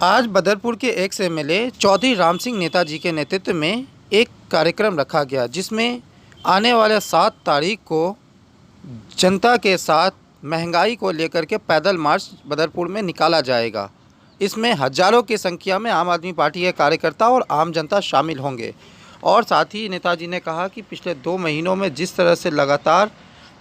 आज बदरपुर के ex MLA Chaudhary Ram Singh Netaji के नेतृत्व में एक कार्यक्रम रखा गया, जिसमें आने वाले 7 तारीख को जनता के साथ महंगाई को लेकर के पैदल मार्च बदरपुर में निकाला जाएगा। इसमें हज़ारों की संख्या में आम आदमी पार्टी के कार्यकर्ता और आम जनता शामिल होंगे। और साथ ही नेताजी ने कहा कि पिछले 2 महीनों में जिस तरह से लगातार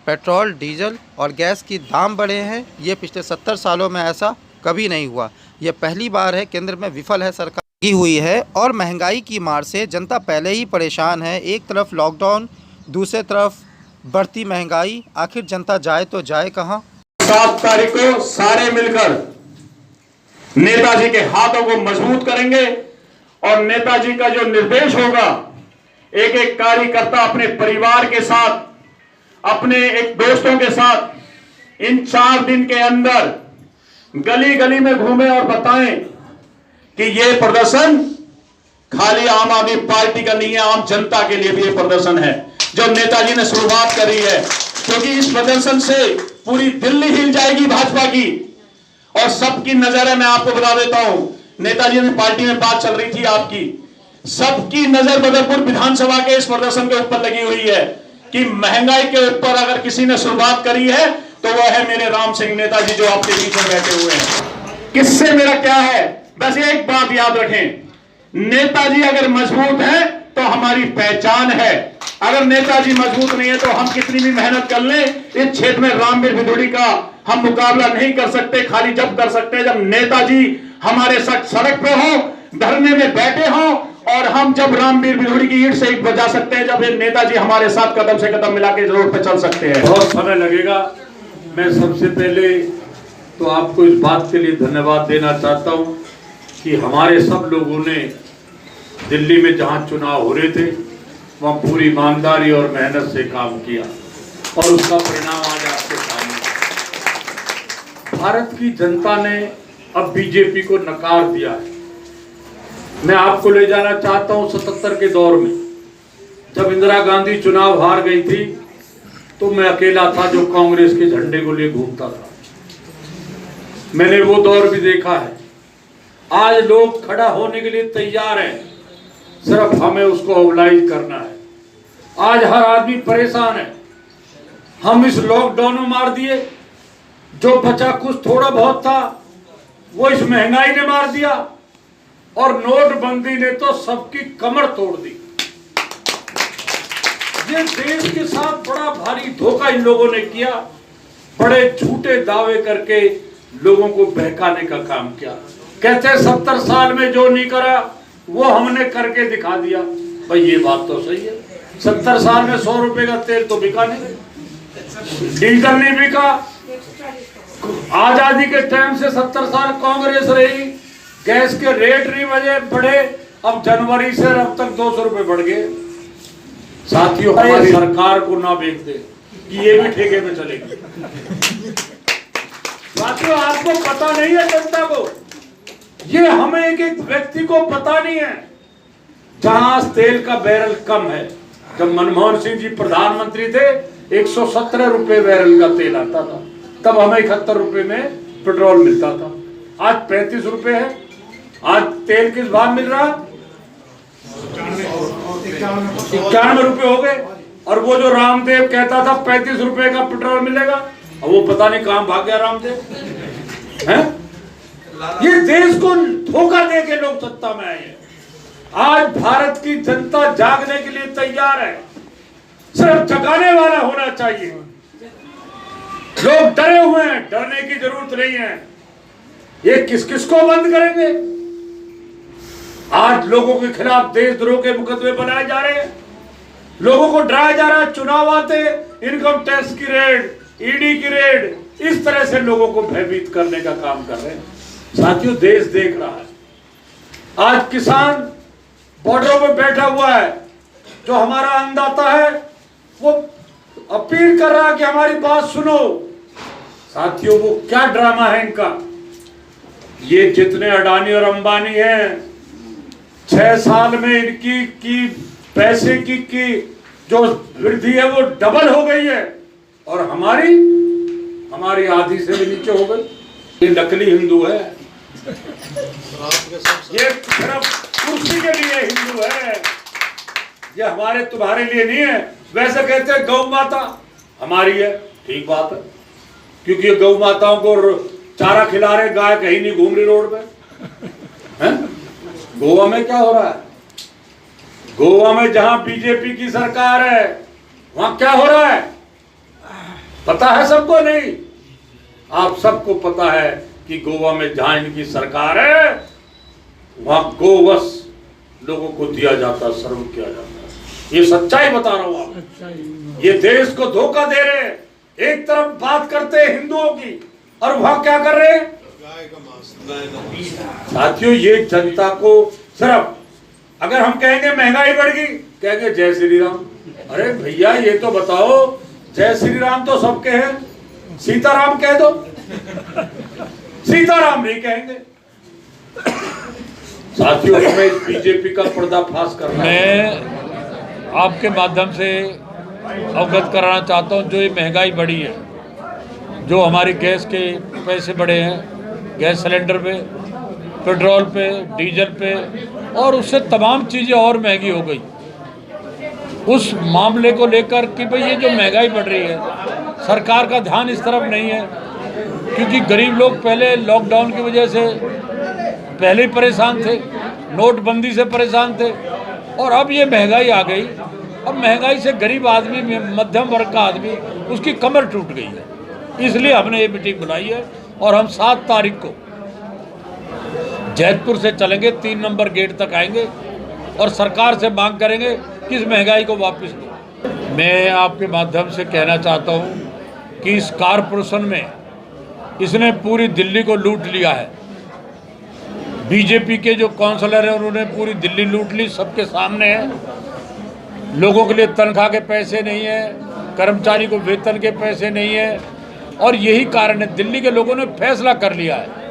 पेट्रोल, डीजल और गैस की दाम बढ़े हैं, ये पिछले 70 सालों में ऐसा कभी नहीं हुआ। ये पहली बार है। केंद्र में विफल है सरकार की हुई है और महंगाई की मार से जनता पहले ही परेशान है। एक तरफ लॉकडाउन, दूसरी तरफ बढ़ती महंगाई। आखिर जनता जाए तो जाए कहाँ? 7 तारीख को सारे मिलकर नेताजी के हाथों को मजबूत करेंगे और नेताजी का जो निर्देश होगा, एक एक कार्यकर्ता अपने परिवार के साथ, अपने एक दोस्तों के साथ इन 4 दिन के अंदर गली गली में घूमे और बताएं कि यह प्रदर्शन खाली आम आदमी पार्टी का नहीं है, आम जनता के लिए भी यह प्रदर्शन है जो नेताजी ने शुरुआत करी है। क्योंकि इस प्रदर्शन से पूरी दिल्ली हिल जाएगी भाजपा की और सबकी नजर है। मैं आपको बता देता हूं, नेताजी ने पार्टी में बात चल रही थी आपकी, सबकी नजर बदरपुर विधानसभा के इस प्रदर्शन के ऊपर लगी हुई है कि महंगाई के ऊपर अगर किसी ने शुरुआत करी है तो वह है मेरे राम सिंह नेताजी जो आपके बीच में बैठे हुए हैं। किससे मेरा क्या है, बस एक बात याद रखें, नेताजी अगर मजबूत है तो हमारी पहचान है। अगर नेताजी मजबूत नहीं है तो हम कितनी भी मेहनत कर लें, इस क्षेत्र में रामवीर भिदोड़ी का हम मुकाबला नहीं कर सकते। खाली जब कर सकते हैं जब नेताजी हमारे साथ सड़क पे हो, धरने में बैठे हो, और हम जब रामवीर भिदोड़ी की ईंट से ईंट बजा सकते हैं, जब नेताजी हमारे साथ कदम से कदम मिला के रोड पे चल सकते हैं। बहुत समय लगेगा। मैं सबसे पहले तो आपको इस बात के लिए धन्यवाद देना चाहता हूं कि हमारे सब लोगों ने दिल्ली में जहां चुनाव हो रहे थे वहां पूरी ईमानदारी और मेहनत से काम किया और उसका परिणाम आज आपके सामने। भारत की जनता ने अब बीजेपी को नकार दिया है। मैं आपको ले जाना चाहता हूं 77 के दौर में, जब इंदिरा गांधी चुनाव हार गई थी तो मैं अकेला था जो कांग्रेस के झंडे को लिए घूमता था। मैंने वो दौर भी देखा है। आज लोग खड़ा होने के लिए तैयार हैं, सिर्फ हमें उसको मोबिलाइज करना है। आज हर आदमी परेशान है। हम इस लॉकडाउन में मार दिए, जो बचा कुछ थोड़ा बहुत था वो इस महंगाई ने मार दिया और नोटबंदी ने तो सबकी कमर तोड़ दी। ये देश के साथ बड़ा भारी धोखा इन लोगों ने किया, बड़े झूठे दावे करके लोगों को बहकाने का काम किया। कहते 70 साल में जो नहीं करा वो हमने करके दिखा दिया। भाई ये बात तो सही है, 70 साल में 100 रुपए का तेल तो बिका नहीं, डीजल नहीं बिका। आजादी के टाइम से 70 साल कांग्रेस रही, गैस के रेट नहीं बढ़े, अब जनवरी से अब तक 200 रुपए बढ़ गए। साथियों, हमारी सरकार को ना बेच दे कि ये भी ठेके में चलेगी। साथियों, आपको पता नहीं है जनता को, ये हमें एक एक व्यक्ति को पता नहीं है। जहां तेल का बैरल कम है, जब मनमोहन सिंह जी प्रधानमंत्री थे 117 रुपए बैरल का तेल आता था, तब हमें 71 रुपए में पेट्रोल मिलता था। आज 35 रुपए है। आज तेल किस भाव मिल रहा है? 91 रुपए हो गए। और वो जो रामदेव कहता था 35 रुपए का पेट्रोल मिलेगा, अब वो पता नहीं कहां भाग गया रामदेव है। ये देश को धोखा दे के लोग सत्ता में आए हैं। आज भारत की जनता जागने के लिए तैयार है, सिर्फ जगाने वाला होना चाहिए। लोग डरे हुए हैं, डरने की जरूरत नहीं है। ये किस किस को बंद करेंगे? आज लोगों के खिलाफ देशद्रोह के मुकदमे बनाए जा रहे हैं, लोगों को डराया जा रहा है। चुनाव आते इनकम टैक्स की रेड, ईडी की रेड, इस तरह से लोगों को भयभीत करने का काम कर रहे हैं। साथियों, देश देख रहा है। आज किसान बॉर्डरों पे बैठा हुआ है, जो हमारा अन्नदाता है वो अपील कर रहा है कि हमारी बात सुनो। साथियों, वो क्या ड्रामा है इनका। ये जितने अडानी और अंबानी हैं, 6 साल में इनकी पैसे की जो वृद्धि है वो डबल हो गई है और हमारी आधी से भी नीचे हो गई। ये नकली हिंदू है, ये सिर्फ कुर्सी के लिए हिंदू है, ये हमारे तुम्हारे लिए नहीं है। वैसे कहते हैं गौ माता हमारी है, ठीक बात है, क्योंकि ये गौ माताओं को चारा खिला रहे, गाय कहीं नहीं घूम रही रोड पे हैं? गोवा में क्या हो रहा है? गोवा में जहां बीजेपी की सरकार है वहां क्या हो रहा है पता है सबको? नहीं, आप सबको पता है कि गोवा में जहां इनकी सरकार है वहां गोवश लोगों को दिया जाता, सर्व किया जाता है। ये सच्चाई बता रहा हूं आप। ये देश को धोखा दे रहे हैं, एक तरफ बात करते हैं हिंदुओं की और वहां क्या कर रहे हैं? साथियों, ये जनता को सिर्फ अगर हम कहेंगे महंगाई बढ़ गई, कहेंगे जय श्री राम। अरे भैया ये तो बताओ, जय श्री राम तो सबके हैं, सीताराम कह दो। सीताराम नहीं कहेंगे। साथियों, हमें बीजेपी का पर्दाफाश करना है। मैं आपके माध्यम से अवगत कराना चाहता हूं, जो ये महंगाई बढ़ी है, जो हमारी गैस के पैसे बढ़े हैं, गैस सिलेंडर पे, पेट्रोल पे, डीजल पे, और उससे तमाम चीज़ें और महंगी हो गई। उस मामले को लेकर कि भाई ये जो महंगाई बढ़ रही है, सरकार का ध्यान इस तरफ नहीं है, क्योंकि गरीब लोग पहले लॉकडाउन की वजह से पहले ही परेशान थे, नोटबंदी से परेशान थे, और अब ये महंगाई आ गई। अब महंगाई से गरीब आदमी, मध्यम वर्ग का आदमी, उसकी कमर टूट गई है। इसलिए हमने ये मीटिंग बुलाई है और हम 7 तारीख को जैतपुर से चलेंगे, 3 नंबर गेट तक आएंगे और सरकार से मांग करेंगे कि इस महंगाई को वापस दो। मैं आपके माध्यम से कहना चाहता हूँ कि इस कारपोरेशन में इसने पूरी दिल्ली को लूट लिया है। बीजेपी के जो काउंसलर हैं उन्होंने पूरी दिल्ली लूट ली, सबके सामने है। लोगों के लिए तनख्वाह के पैसे नहीं है, कर्मचारी को वेतन के पैसे नहीं है, और यही कारण है दिल्ली के लोगों ने फैसला कर लिया है,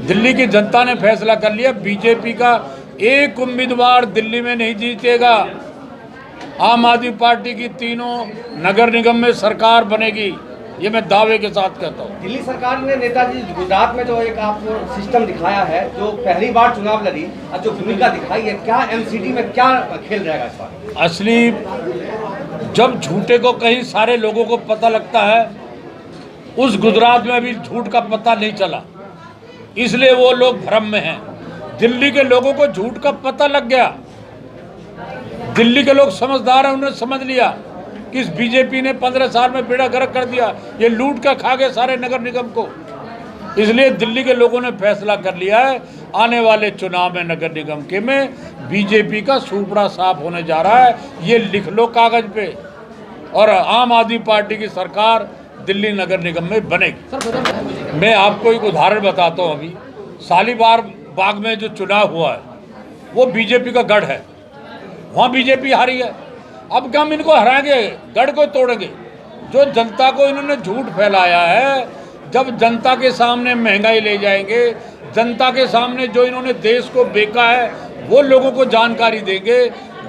दिल्ली की जनता ने फैसला कर लिया, बीजेपी का एक उम्मीदवार दिल्ली में नहीं जीतेगा। आम आदमी पार्टी की तीनों नगर निगम में सरकार बनेगी, ये मैं दावे के साथ कहता हूँ। दिल्ली सरकार ने नेताजी गुजरात में जो एक आपको सिस्टम दिखाया है, जो पहली बार चुनाव लड़ी और जो भूमिका दिखाई है, क्या एमसीडी में क्या खेल रहेगा इस बार? असली जब झूठे को कहीं सारे लोगों को पता लगता है, उस गुजरात में अभी झूठ का पता नहीं चला, इसलिए वो लोग भ्रम में हैं। दिल्ली के लोगों को झूठ का पता लग गया, दिल्ली के लोग समझदार हैं, उन्होंने समझ लिया कि इस बीजेपी ने 15 साल में बेड़ा गर्क कर दिया, ये लूट कर खा गए सारे नगर निगम को। इसलिए दिल्ली के लोगों ने फैसला कर लिया है, आने वाले चुनाव में नगर निगम के में बीजेपी का सूपड़ा साफ होने जा रहा है, ये लिख लो कागज पे, और आम आदमी पार्टी की सरकार दिल्ली नगर निगम में बनेगी। मैं आपको एक उदाहरण बताता हूँ। अभी शालीमार बाग में जो चुनाव हुआ है वो बीजेपी का गढ़ है, वहाँ बीजेपी हारी है। अब क्या हम इनको हराएंगे, गढ़ को तोड़ेंगे? जो जनता को इन्होंने झूठ फैलाया है, जब जनता के सामने महंगाई ले जाएंगे, जनता के सामने जो इन्होंने देश को बेचा है वो लोगों को जानकारी देंगे,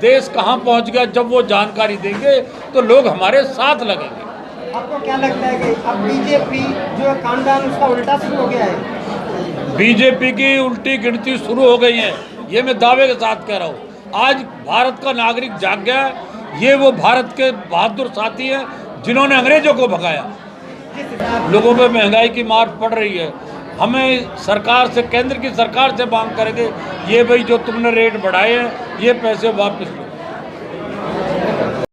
देश कहाँ पहुँच गया जब वो जानकारी देंगे तो लोग हमारे साथ लगेंगे। आपको क्या लगता है कि अब बीजेपी जो कांडान उसका उल्टा शुरू हो गया है? बीजेपी की उल्टी गिनती शुरू हो गई है, ये मैं दावे के साथ कह रहा हूँ। आज भारत का नागरिक जाग गया है, ये वो भारत के बहादुर साथी हैं जिन्होंने अंग्रेजों को भगाया। लोगों पे महंगाई की मार पड़ रही है, हमें सरकार से, केंद्र की सरकार से मांग करेंगे, ये भाई जो तुमने रेट बढ़ाए हैं ये पैसे वापस